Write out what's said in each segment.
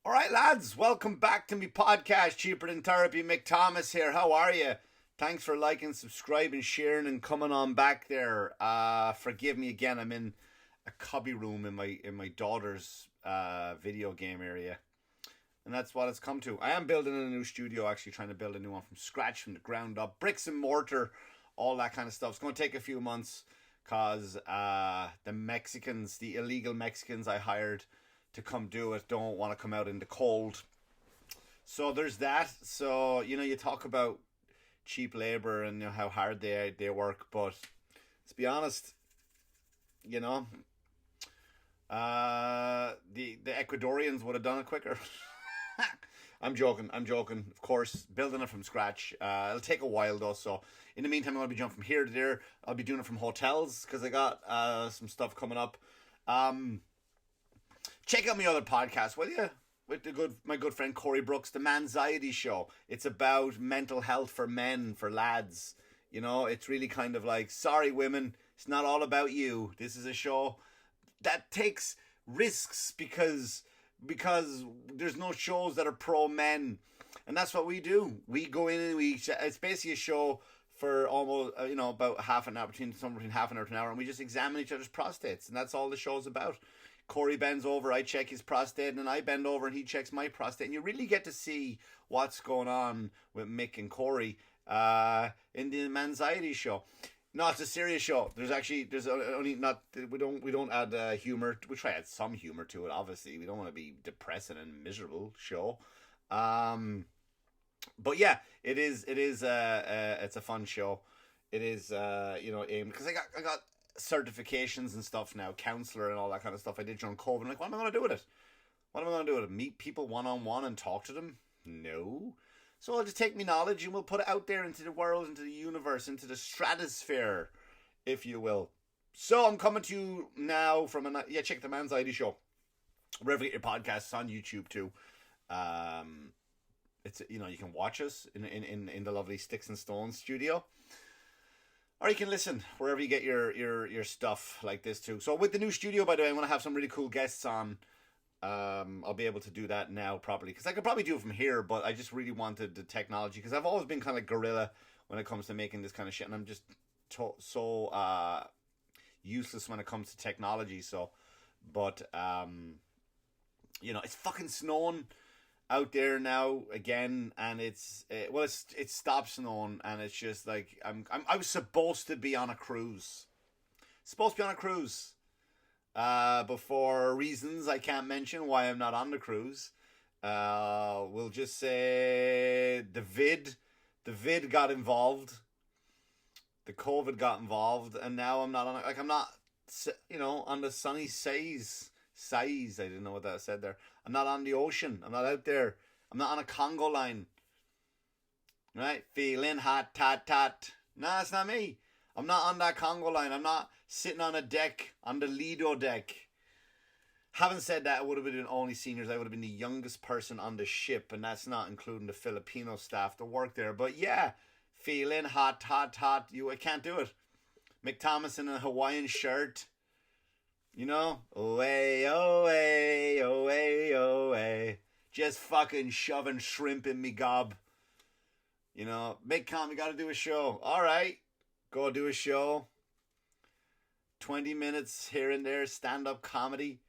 All right, lads, welcome back to me podcast, Cheaper Than Therapy. Mick Thomas here. How are you? Thanks for liking, subscribing, sharing, and coming on back there. Forgive me again. I'm in a cubby room in my daughter's video game area, and that's what it's come to. I am building a new studio, actually trying to build a new one from scratch, from the ground up, bricks and mortar, all that kind of stuff. It's going to take a few months because the illegal Mexicans I hired to come do it don't want to come out in the cold. So there's that. So you talk about cheap labor and how hard they work, but let's be honest, you know, the Ecuadorians would have done it quicker. I'm joking. I'm joking. Of course, building it from scratch. It'll take a while though. So in the meantime, I'm gonna be jumping from here to there. I'll be doing it from hotels because I got some stuff coming up. Um, Check out my other podcast, will you? With my good friend Corey Brooks, the Manxiety Show. It's about mental health for men, for lads. It's really kind of like, sorry, women, it's not all about you. This is a show that takes risks because there's no shows that are pro men, and that's what we do. We go in and it's basically a show for almost about half an hour, somewhere between half an hour to an hour, and we just examine each other's prostates, and that's all the show's about. Corey bends over, I check his prostate, and then I bend over and he checks my prostate. And you really get to see what's going on with Mick and Corey in the Manxiety Show. No, it's a serious show. There's only not we don't add humor. We try to add some humor to it. Obviously, we don't want to be depressing and miserable show. But yeah, it's a fun show. It is aimed because I got certifications and stuff now, counselor and all that kind of stuff I did during COVID. I'm like, what am I going to do with it? What am I going to do with it? Meet people one-on-one and talk to them? No. So I'll just take my knowledge and we'll put it out there into the world, into the universe, into the stratosphere, if you will. So I'm coming to you now from check the Manxiety Show. Wherever you get your podcasts, on YouTube too. It's you can watch us in the lovely Sticks and Stones studio. Or you can listen wherever you get your stuff like this too. So with the new studio, by the way, I'm going to have some really cool guests on. I'll be able to do that now properly. Because I could probably do it from here, but I just really wanted the technology. Because I've always been kind of guerrilla when it comes to making this kind of shit. And I'm just so useless when it comes to technology. So, but, it's fucking snowing out there now again, and it stopped snowing, and it's just like I was supposed to be on a cruise, but for reasons I can't mention why I'm not on the cruise. We'll just say the vid got involved, the COVID got involved, and now I'm not on. Like I'm not, on the sunny seas. Size, I didn't know what that said there. I'm not on the ocean. I'm not out there. I'm not on a Congo line. Right? Feeling hot, tot, tot. Nah, it's not me. I'm not on that Congo line. I'm not sitting on a deck, on the Lido deck. Having said that, I would have been only seniors. I would have been the youngest person on the ship, and that's not including the Filipino staff that work there. But yeah, feeling hot, hot, hot. I can't do it. Mick Thomas in a Hawaiian shirt. Away, away, away, away. Just fucking shoving shrimp in me gob. Big com, you gotta do a show. Alright, go do a show. 20 minutes here and there, stand-up comedy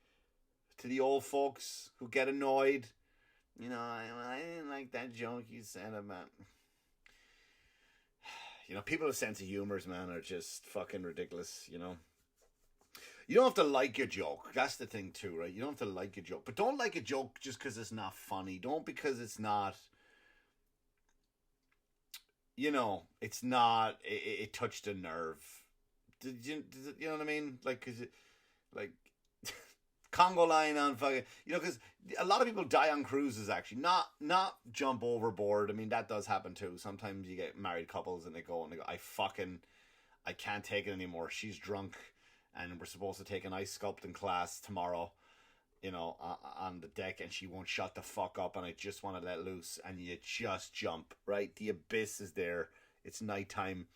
to the old folks who get annoyed. I didn't like that joke you said about... People's sense of humors, man, are just fucking ridiculous, You don't have to like your joke. That's the thing too, right? You don't have to like your joke. But don't like a joke just because it's not funny. Don't because it's not... it's not... It touched a nerve. You know what I mean? Like, is it... Like... Congo line on fucking... because a lot of people die on cruises, actually. Not jump overboard. I mean, that does happen too. Sometimes you get married couples and they go, I can't take it anymore. She's drunk. And we're supposed to take an ice sculpting class tomorrow, on the deck, and she won't shut the fuck up, and I just want to let loose, and you just jump, right? The abyss is there. It's nighttime.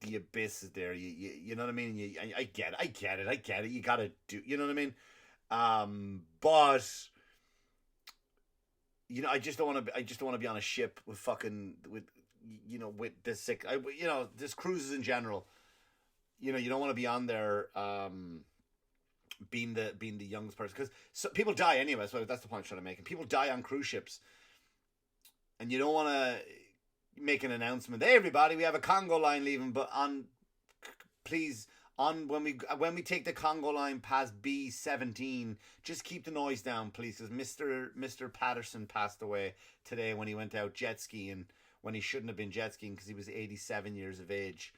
The abyss is there. You know what I mean? I get it. You gotta do, you know what I mean? But I just don't want to. I just don't want to be on a ship with with this sick. This cruises in general. You don't want to be on there. Being the youngest person, because people die anyway. So that's the point I'm trying to make. And people die on cruise ships, and you don't want to make an announcement. Hey, everybody, we have a Congo line leaving, but please, when we take the Congo line past B17, just keep the noise down, please, because Mr. Patterson passed away today when he went out jet skiing when he shouldn't have been jet skiing because he was 87 years of age.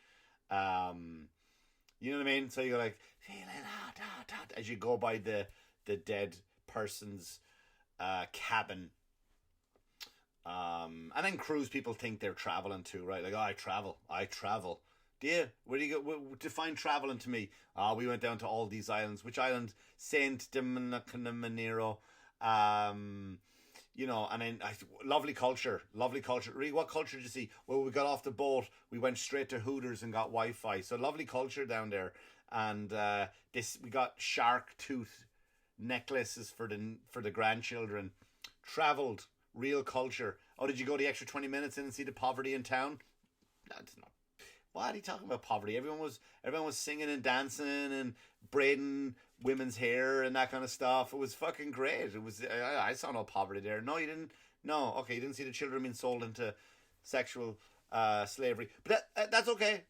You know what I mean? So you're like, feeling as you go by the dead person's cabin. And then cruise people think they're traveling too, right? Like, oh, I travel. Do you? Where do you go? Define traveling to me. We went down to all these islands. Which island? Saint Domingo. And then lovely culture. Really, what culture did you see? Well, we got off the boat. We went straight to Hooters and got Wi-Fi. So lovely culture down there. And we got shark tooth necklaces for the grandchildren. Traveled, real culture. Oh, did you go the extra 20 minutes in and see the poverty in town? That's not. What are you talking about poverty? Everyone was singing and dancing and braiding women's hair and that kind of stuff. It was fucking great. It was. I saw no poverty there. No, you didn't. No, okay, you didn't see the children being sold into sexual slavery. But that's okay.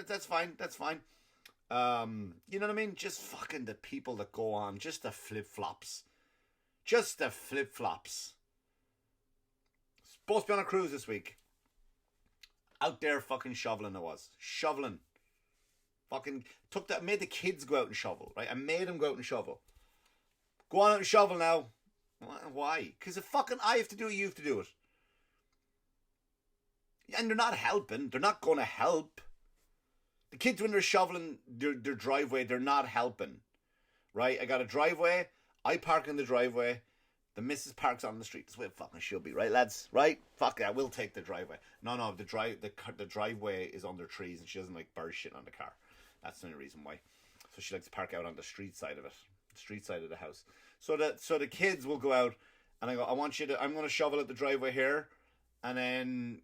That's fine. That's fine. You know what I mean? Just fucking the people that go on. Just the flip-flops. Supposed to be on a cruise this week. Out there fucking shoveling I was. Shoveling. Fucking made the kids go out and shovel, right? I made them go out and shovel. Go on out and shovel now. Why? Because I have to do it, you have to do it. And they're not helping. They're not going to help. The kids, when they're shoveling their driveway, they're not helping. Right? I got a driveway. I park in the driveway. The missus parks on the street. That's where it fucking should be, right, lads? Right? Fuck that. We'll take the driveway. No. The driveway is under trees, and she doesn't like bird shit on the car. That's the only reason why. So she likes to park out on the street side of it, the street side of the house. So the kids will go out, and I go, I'm going to shovel at the driveway here, and then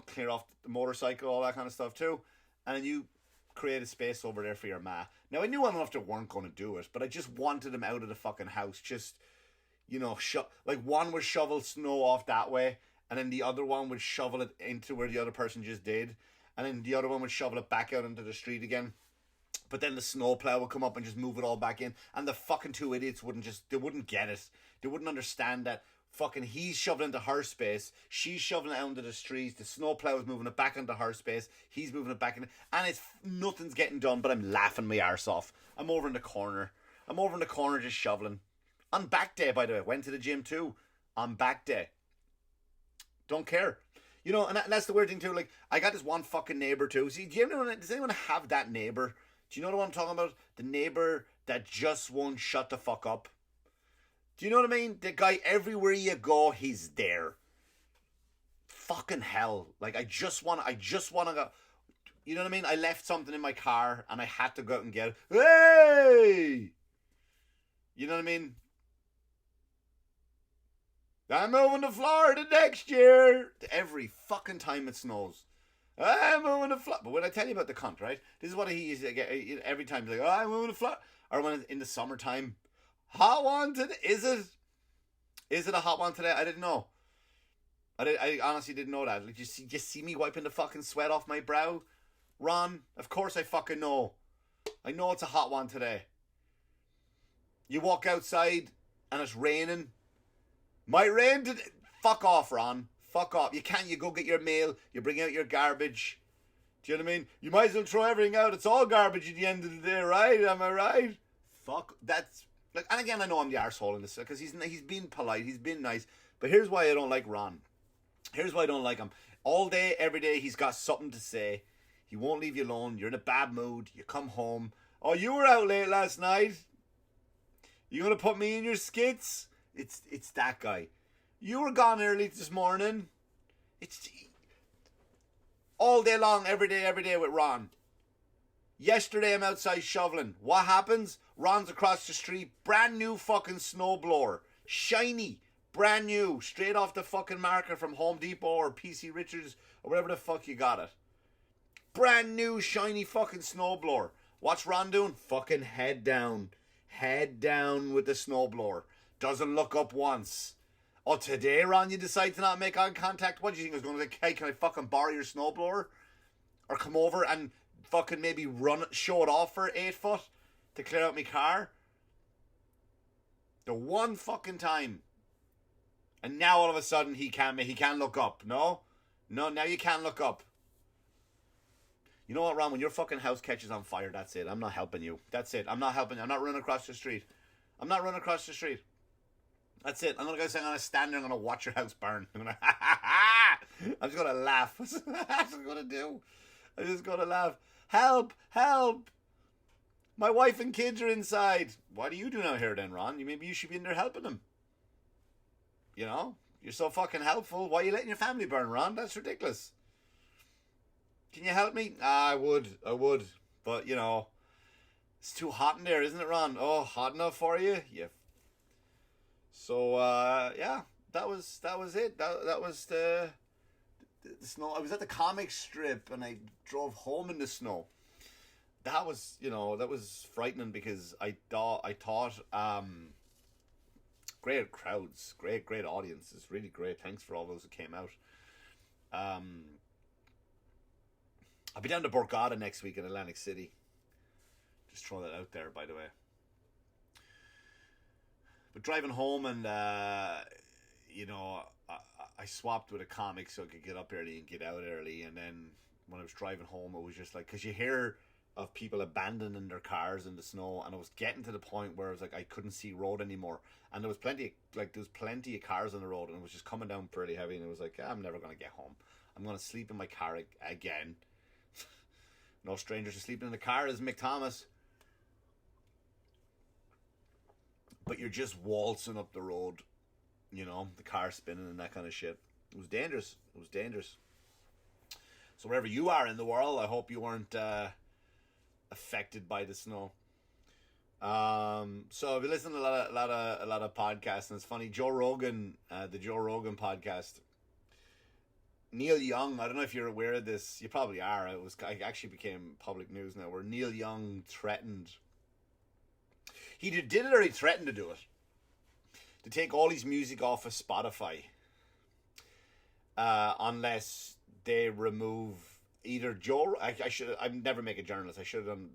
clear off the motorcycle, all that kind of stuff too, and then you create a space over there for your ma. Now I knew enough they weren't going to do it, but I just wanted them out of the fucking house, just. Like one would shovel snow off that way, and then the other one would shovel it into where the other person just did, and then the other one would shovel it back out into the street again. But then the snowplow would come up and just move it all back in, and the fucking two idiots wouldn't get it. They wouldn't understand that fucking he's shoveling into her space, she's shoveling it out into the streets, the snowplow is moving it back into her space, he's moving it back in, and nothing's getting done, but I'm laughing my arse off. I'm over in the corner just shoveling. On back day, by the way. Went to the gym too. On back day. Don't care. And that's the weird thing too. Like, I got this one fucking neighbor too. See, does anyone have that neighbor? Do you know what I'm talking about? The neighbor that just won't shut the fuck up. Do you know what I mean? The guy, everywhere you go, he's there. Fucking hell. Like, I just want to go. You know what I mean? I left something in my car and I had to go out and get it. Hey! You know what I mean? I'm moving to Florida next year. Every fucking time it snows. I'm moving to Florida. But when I tell you about the cunt, right? This is what he used to get every time. He's like, I'm moving to Florida. Or when it's in the summertime. Hot one today? Is it? Is it a hot one today? I didn't know. I honestly didn't know that. Like, you see me wiping the fucking sweat off my brow? Ron, of course I fucking know. I know it's a hot one today. You walk outside and it's raining. Might rain today. Fuck off, Ron. Fuck off. You go get your mail. You bring out your garbage. Do you know what I mean? You might as well throw everything out. It's all garbage at the end of the day, right? Am I right? Fuck. That's... Like, and again, I know I'm the arsehole in this, because he's been polite. He's been nice. But here's why I don't like Ron. Here's why I don't like him. All day, every day, he's got something to say. He won't leave you alone. You're in a bad mood. You come home. Oh, you were out late last night? You gonna put me in your skits? It's that guy. You were gone early this morning. It's all day long, every day with Ron. Yesterday I'm outside shoveling. What happens? Ron's across the street, brand new fucking snowblower. Shiny, Brand new, straight off the fucking market from Home Depot or PC Richards or wherever the fuck you got it. Brand new, shiny fucking snowblower. What's Ron doing? Fucking head down. Head down with the snowblower. Doesn't look up once. Oh, today, Ron, you decide to not make eye contact? What do you think I was going to say? Hey, can I fucking borrow your snowblower? Or come over and fucking maybe show it off for 8 foot to clear out my car? The one fucking time. And now all of a sudden he can't look up. No, now you can't look up. You know what, Ron? When your fucking house catches on fire, that's it. I'm not helping you. That's it. I'm not helping you. I'm not running across the street. That's it. I'm gonna stand there and I'm gonna watch your house burn. I'm just gonna laugh. That's what I'm gonna do. I'm just gonna laugh. Help! My wife and kids are inside. What are you doing out here then, Ron? Maybe you should be in there helping them. You know? You're so fucking helpful. Why are you letting your family burn, Ron? That's ridiculous. Can you help me? I would. But, you know, it's too hot in there, isn't it, Ron? Oh, hot enough for you? Yeah. So, yeah, that was it. That was the snow. I was at the comic strip and I drove home in the snow. That was, that was frightening because I thought, great crowds, great audiences, really great. Thanks for all those who came out. I'll be down to Borgata next week in Atlantic City. Just throw that out there, by the way. But driving home and, I swapped with a comic so I could get up early and get out early. And then when I was driving home, it was just like, because you hear of people abandoning their cars in the snow, and I was getting to the point where I was like, I couldn't see road anymore. And there was plenty of cars on the road, and it was just coming down pretty heavy. And it was like, I'm never going to get home. I'm going to sleep in my car again. No strangers to sleeping in the car, is Mick Thomas. But you're just waltzing up the road, the car spinning and that kind of shit. It was dangerous. So wherever you are in the world, I hope you weren't affected by the snow. So I've been listening to a lot of podcasts, and it's funny. Joe Rogan, the Joe Rogan podcast. Neil Young, I don't know if you're aware of this. You probably are. I actually became public news now, where Neil Young threatened. He did it, or he threatened to do it. To take all his music off of Spotify, unless they remove either Joe. I'd never make a journalist. I should have done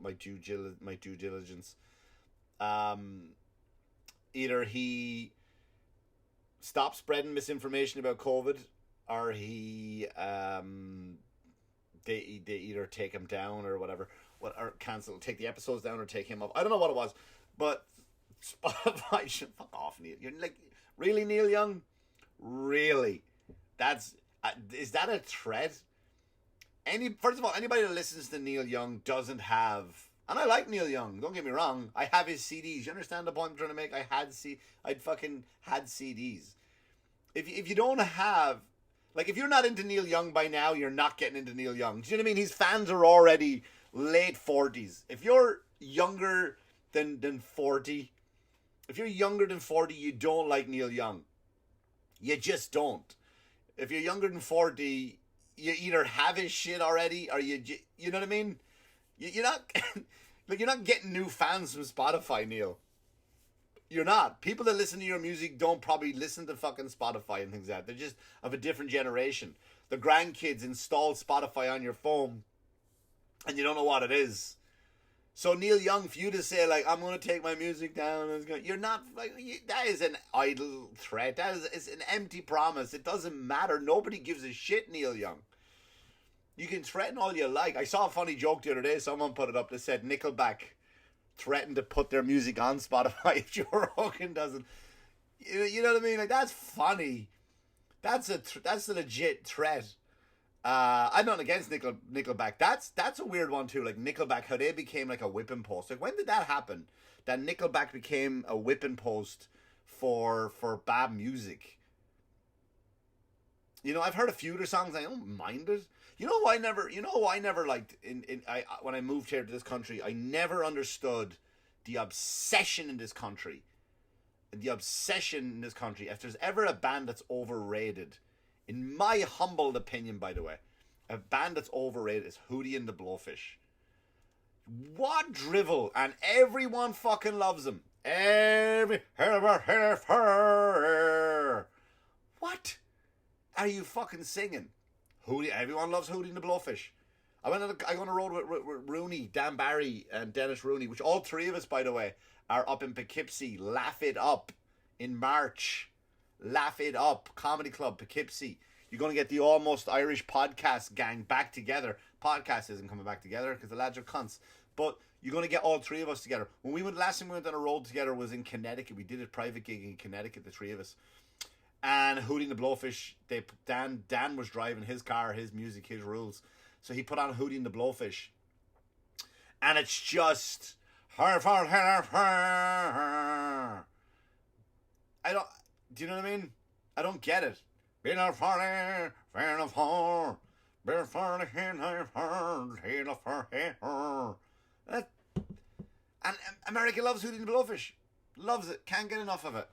my due diligence. Either he stopped spreading misinformation about COVID, or they either take him down or whatever, or cancel, take the episodes down or take him up. I don't know what it was, but Spotify should fuck off, Neil. You're like, really, Neil Young? Really? Is that a threat? First of all, anybody that listens to Neil Young doesn't have, and I like Neil Young, don't get me wrong. I have his CDs. You understand the point I'm trying to make? I'd fucking had CDs. If you don't have, like, if you're not into Neil Young by now, you're not getting into Neil Young. Do you know what I mean? His fans are already late 40s. If you're younger than 40, you don't like Neil Young. You just don't. If you're younger than 40, you either have his shit already, or you know what I mean? You're not like, you're not getting new fans from Spotify, Neil. You're not. People that listen to your music don't probably listen to fucking Spotify and things like that. They're just of a different generation. The grandkids install Spotify on your phone, and you don't know what it is. So Neil Young, for you to say, like, I'm going to take my music down, you're not, like, that is an idle threat. It's an empty promise. It doesn't matter. Nobody gives a shit, Neil Young. You can threaten all you like. I saw a funny joke the other day. Someone put it up that said Nickelback threatened to put their music on Spotify if Joe Rogan doesn't. You know what I mean? Like, that's funny. That's a legit threat. I'm not against Nickelback. That's a weird one too. Like Nickelback, how they became like a whipping post. Like, when did that happen? That Nickelback became a whipping post for bad music. I've heard a few of their songs. I don't mind it. You know who I never liked when I moved here to this country. I never understood the obsession in this country, the obsession in this country, if there's ever a band that's overrated, in my humbled opinion, by the way, a band that's overrated is Hootie and the Blowfish. What drivel, and everyone fucking loves them. What are you fucking singing? Hootie, everyone loves Hootie and the Blowfish. I went on a road with Rooney, Dan Barry, and Dennis Rooney, which all three of us, by the way, are up in Poughkeepsie. Laugh It Up in March. Laugh It Up Comedy Club, Poughkeepsie. You're going to get the Almost Irish podcast gang back together. Podcast isn't coming back together because the lads are cunts. But you're going to get all three of us together. Last time we went on a road together was in Connecticut. We did a private gig in Connecticut, the three of us. And Hootie and the Blowfish, Dan was driving his car, his music, his rules. So he put on Hootie and the Blowfish. And it's just... I don't... Do you know what I mean? I don't get it. And America loves Hootie and the Blowfish. Loves it. Can't get enough of it.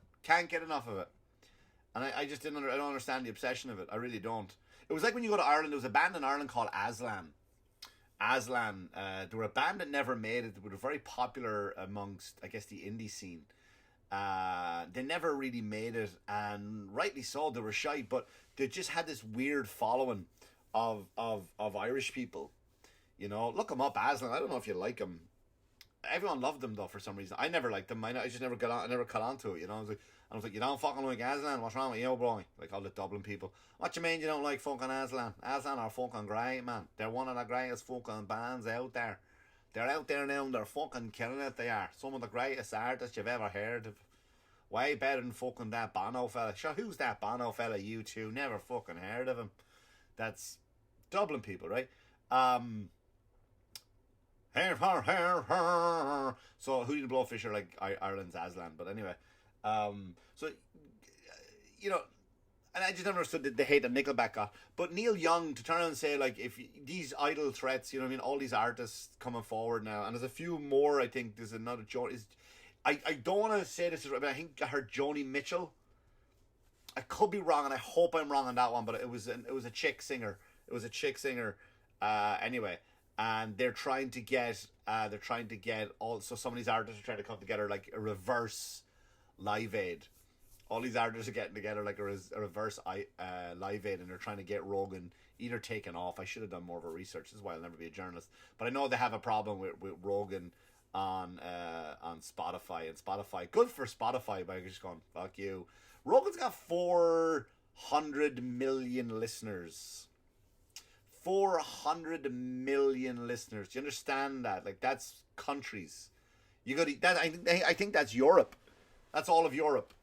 And I just I don't understand the obsession of it. I really don't. It was like when you go to Ireland, there was a band in Ireland called Aslan. They were a band that never made it. They were very popular amongst, I guess, the indie scene. They never really made it, and rightly so. They were shy, but they just had this weird following of Irish people. You know, look them up, Aslan. I don't know if you like them. Everyone loved them though for some reason. I never liked them. I just never got on. I never caught on to it. You know, I was like, you don't fucking like Aslan? What's wrong with you, boy? Like all the Dublin people. What you mean you don't like fucking Aslan? Aslan are fucking great, man. They're one of the greatest fucking bands out there. They're out there now and they're fucking killing it. They are. Some of the greatest artists you've ever heard of. Way better than fucking that Bono fella. Sure, who's that Bono fella? You two never fucking heard of him. That's Dublin people, right? So Hootie and the Blowfish are like Ireland's Aslan, but anyway, so you know, and I just never understood the hate that Nickelback got. But Neil Young to turn around and say like, if these idle threats, you know what I mean, all these artists coming forward now, and there's a few more. I think there's another Joe. I don't want to say this is right, but I think I heard Joni Mitchell. I could be wrong, and I hope I'm wrong on that one. But it was a chick singer. Anyway. And they're trying to get also some of these artists are trying to come together like a reverse Live Aid. All these artists are getting together like a reverse Live Aid, and they're trying to get Rogan either taken off. I should have done more of a research. This is why I'll never be a journalist. But I know they have a problem with Rogan on Spotify, and Spotify, good for Spotify by just going fuck you. Rogan's got 400 million listeners. 400 million listeners. Do you understand that? Like, that's countries. You got that. I think that's Europe. That's all of Europe.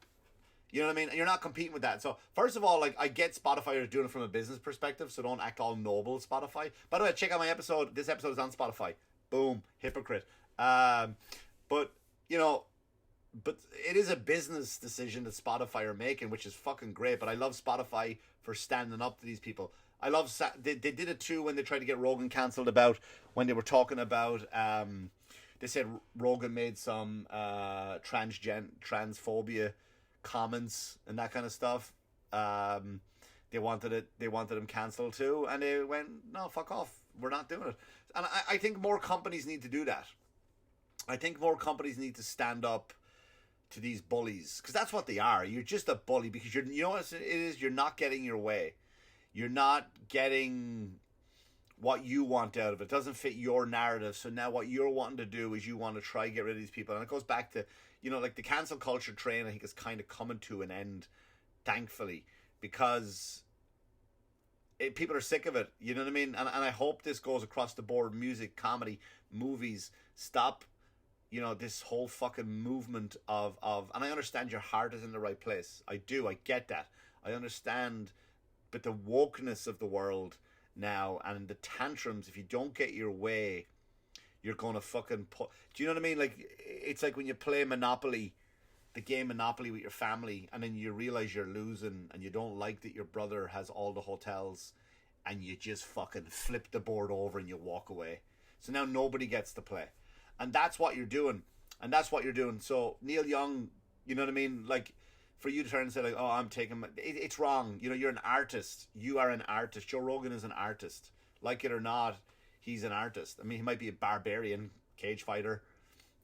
You know what I mean? And you're not competing with that. So first of all, like, I get Spotify are doing it from a business perspective, so don't act all noble, Spotify. By the way, check out my episode. This episode is on Spotify. Boom, hypocrite. But you know, but it is a business decision that Spotify are making, which is fucking great. But I love Spotify for standing up to these people. I love they did it too when they tried to get Rogan cancelled about when they were talking about they said Rogan made some transphobia comments and that kind of stuff. They wanted him cancelled too, and they went, no, fuck off, we're not doing it. And I think more companies need to do that. I think more companies need to stand up to these bullies, because that's what they are. You're just a bully because you know what it is. You're not getting your way. You're not getting what you want out of it. It doesn't fit your narrative. So now what you're wanting to do is you want to try to get rid of these people. And it goes back to, you know, like the cancel culture train, I think is kind of coming to an end, thankfully, because people are sick of it. You know what I mean? And I hope this goes across the board. Music, comedy, movies. Stop, you know, this whole fucking movement of and I understand your heart is in the right place. I do. I get that. I understand. But the wokeness of the world now and the tantrums, if you don't get your way, you're going to fucking put... Do you know what I mean? Like, it's like when you play Monopoly, the game Monopoly with your family, and then you realize you're losing and you don't like that your brother has all the hotels, and you just fucking flip the board over and you walk away. So now nobody gets to play. And that's what you're doing. So Neil Young You know what I mean? Like, for you to turn and say like, "Oh, I'm taking," it's wrong. You know, you're an artist. You are an artist. Joe Rogan is an artist. Like it or not, he's an artist. I mean, he might be a barbarian, cage fighter,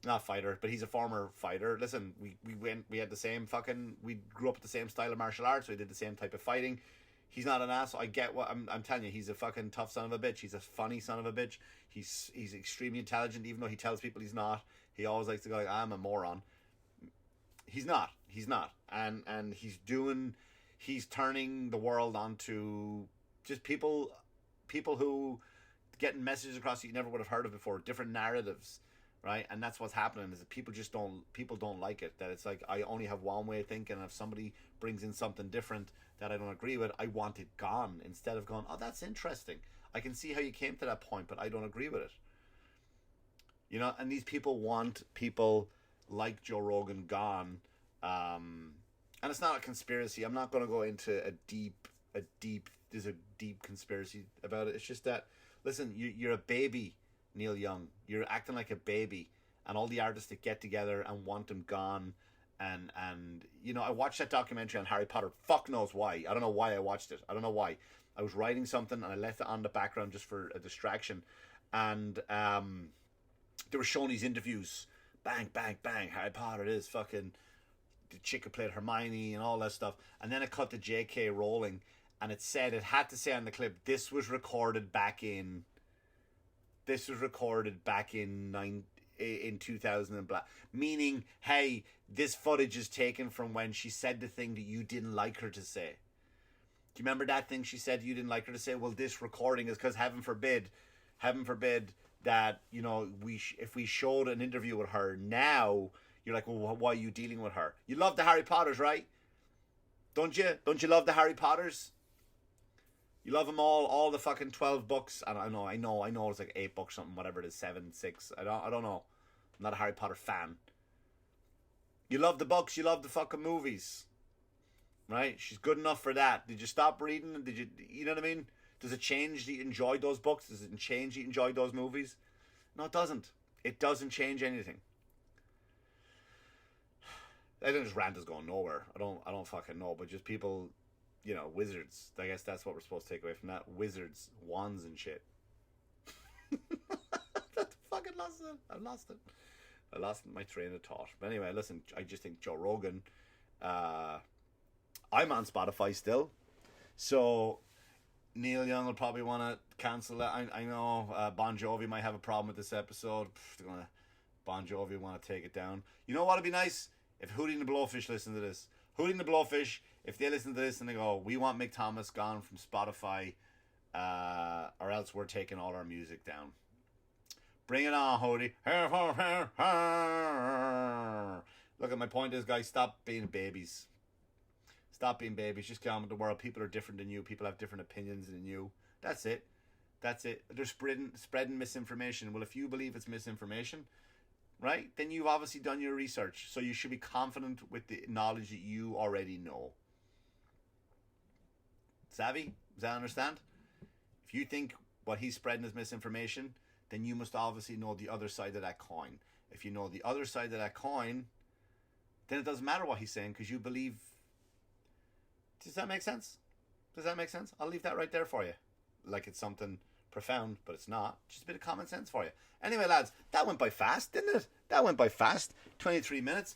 not fighter, but he's a former fighter. Listen, we had the same fucking, we grew up with the same style of martial arts. We did the same type of fighting. He's not an asshole. I get what I'm telling you. He's a fucking tough son of a bitch. He's a funny son of a bitch. He's extremely intelligent, even though he tells people he's not. He always likes to go like, "I'm a moron." He's not. He's not. And he's turning the world onto just people who getting messages across that you never would have heard of before, different narratives, right? And that's what's happening, is that people don't like it. That it's like, I only have one way of thinking, and if somebody brings in something different that I don't agree with, I want it gone, instead of going, "Oh, that's interesting. I can see how you came to that point, but I don't agree with it." You know, and these people want people like Joe Rogan gone. And it's not a conspiracy. I'm not going to go into there's a deep conspiracy about it. It's just that, listen, you're a baby, Neil Young. You're acting like a baby, and all the artists that get together and want him gone. And you know, I watched that documentary on Harry Potter. Fuck knows why. I don't know why I watched it. I don't know why. I was writing something and I left it on the background just for a distraction. And they were showing these interviews. Bang, bang, bang. Harry Potter is fucking the chick who played Hermione and all that stuff. And then it cut to J.K. Rowling, and it had to say on the clip, this was recorded back in 2000 and blah. Meaning, hey, this footage is taken from when she said the thing that you didn't like her to say. Do you remember that thing she said you didn't like her to say? Well, this recording is because heaven forbid that, you know, if we showed an interview with her now, you're like, well, why are you dealing with her? You love the Harry Potters, right? Don't you? Don't you love the Harry Potters? You love them all the fucking 12 books. And I know it's like 8 books, something, whatever it is, 7, 6. I don't know. I'm not a Harry Potter fan. You love the books, you love the fucking movies. Right? She's good enough for that. Did you stop reading? You know what I mean? Does it change that you enjoyed those books? Does it change that you enjoyed those movies? No, it doesn't. It doesn't change anything. I think this rant is going nowhere. I don't fucking know, but just people, you know, wizards. I guess that's what we're supposed to take away from that. Wizards, wands and shit. That fucking lost it. I lost it. I lost my train of thought. But anyway, listen, I just think Joe Rogan, I'm on Spotify still. So Neil Young will probably want to cancel that. I know Bon Jovi might have a problem with this episode. Bon Jovi want to take it down. You know what would be nice? If Hootie and the Blowfish listen to this. Hootie and the Blowfish, if they listen to this and they go, we want Mick Thomas gone from Spotify, or else we're taking all our music down. Bring it on, Hootie. Look, at my point is, guys, stop being babies. Stop being babies. Just get on with the world. People are different than you. People have different opinions than you. That's it. That's it. They're spreading misinformation. Well, if you believe it's misinformation, right, then you've obviously done your research. So you should be confident with the knowledge that you already know. Savvy? Does that understand? If you think what he's spreading is misinformation, then you must obviously know the other side of that coin. If you know the other side of that coin, then it doesn't matter what he's saying, because you believe. Does that make sense? Does that make sense? I'll leave that right there for you. Like it's something profound, but it's not. Just a bit of common sense for you. Anyway, lads, that went by fast, didn't it? That went by fast. 23 minutes.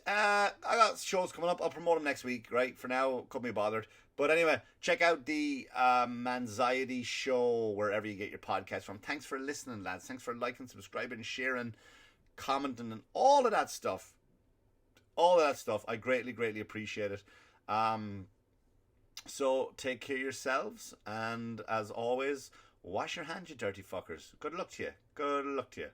I got shows coming up. I'll promote them next week, right? For now, couldn't be bothered. But anyway, check out the Manxiety Show wherever you get your podcast from. Thanks for listening, lads. Thanks for liking, subscribing, sharing, commenting, and all of that stuff. All of that stuff. I greatly, greatly appreciate it. So take care of yourselves, and as always, wash your hands, you dirty fuckers. Good luck to you. Good luck to you.